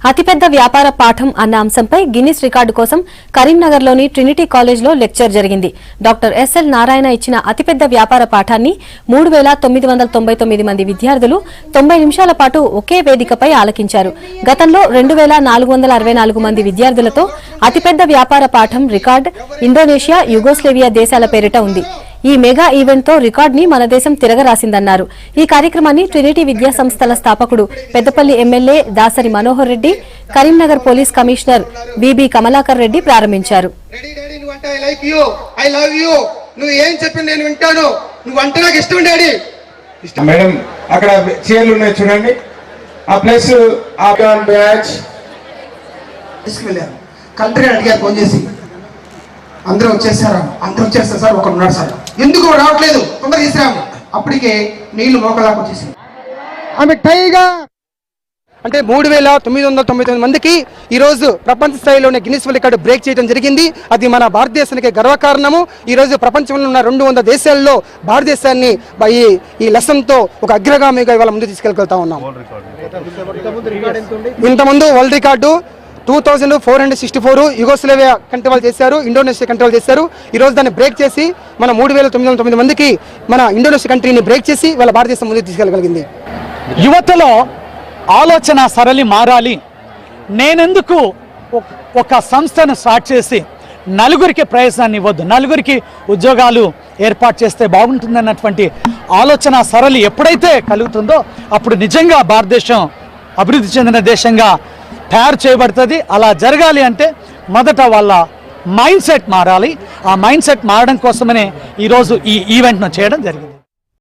అతిపెద్ద వ్యాపార పాఠం అన్న అంశంపై గిన్నిస్ రికార్డు కోసం కరీంనగర్లోని ట్రినిటీ కాలేజ్లో లెక్చర్ జరిగింది. డాక్టర్ ఎస్ఎల్ నారాయణ ఇచ్చిన అతిపెద్ద వ్యాపార పాఠాన్ని 3999 మంది విద్యార్థులు 90 నిమిషాల పాటు ఒకే వేదికపై ఆలకించారు. గతంలో 2464 మంది విద్యార్థులతో అతిపెద్ద వ్యాపార పాఠం రికార్డ్ ఇండోనేషియా, యుగోస్లేవియా దేశాల పేరిట ఉంది. ఈ మెగా ఈవెంట్ తో రికార్డ్ ని మన దేశం తిరగరాసిందన్నారు. ఈ కార్యక్రమాన్ని ట్రినిటీ విద్యా సంస్థల స్థాపకుడు Peddapalli MLA Dasari Manohar Reddy, Karimnagar police commissioner BB Kamalakar Reddy ప్రారంభించారు. మేడం అక్కడ చైర్లు ఉన్నాయి చూడండి. ఆ ప్లస్ ఆ బ్యాచ్ తీసుకెళ్ళారు. కలెక్టర్ గారు అడిగారు ఫోన్ చేసి, అందరూ వచ్చేస్తారు సార్, ఒకరు ఉన్నాడు సార్, ఎందుకు రావట్లేదు, తొందరగా తీసుకురాము. అప్పటికే నీళ్లు మోకలాకు వచ్చేసింది. ఆమె టైగా అంటే 3999 మందికి ఈరోజు ప్రపంచ స్థాయిలోనే గిన్నిస్ వరల్డ్ రికార్డు బ్రేక్ చేయడం జరిగింది. అది మన భారతదేశానికి గర్వకారణము. ఈరోజు ప్రపంచంలో ఉన్న 200 దేశాల్లో భారతదేశాన్ని ఈ లెసన్తో ఒక అగ్రగామిగా ఇవాళ ముందు తీసుకెళ్తా ఉన్నాం. ఇంతకుముందు వరల్డ్ రికార్డు 2464 యుగోస్లేవియా కంట్రీ వాళ్ళు చేశారు, ఇండోనేషియా కంట్రీ వాళ్ళు చేశారు. ఈరోజు దాన్ని బ్రేక్ చేసి మన 3909 మందికి మన ఇండోనేషియా కంట్రీని బ్రేక్ చేసి వాళ్ళ భారతదేశం ముందుకు తీసుకెళ్ళగలిగింది. యువతలో ఆలోచన సరళి మారాలి. నేనెందుకు ఒక సంస్థను స్టార్ట్ చేసి నలుగురికి ప్రయోజనాన్ని ఇవ్వద్దు, నలుగురికి ఉద్యోగాలు ఏర్పాటు చేస్తే బాగుంటుందన్నటువంటి ఆలోచన సరళి ఎప్పుడైతే కలుగుతుందో అప్పుడు నిజంగా భారతదేశం అభివృద్ధి చెందిన దేశంగా తయారు చేయబడుతుంది. అలా జరగాలి అంటే మొదట వాళ్ళ మైండ్ సెట్ మారాలి. ఆ మైండ్ సెట్ మారడం కోసమనే ఈరోజు ఈ ఈవెంట్ను చేయడం జరిగింది.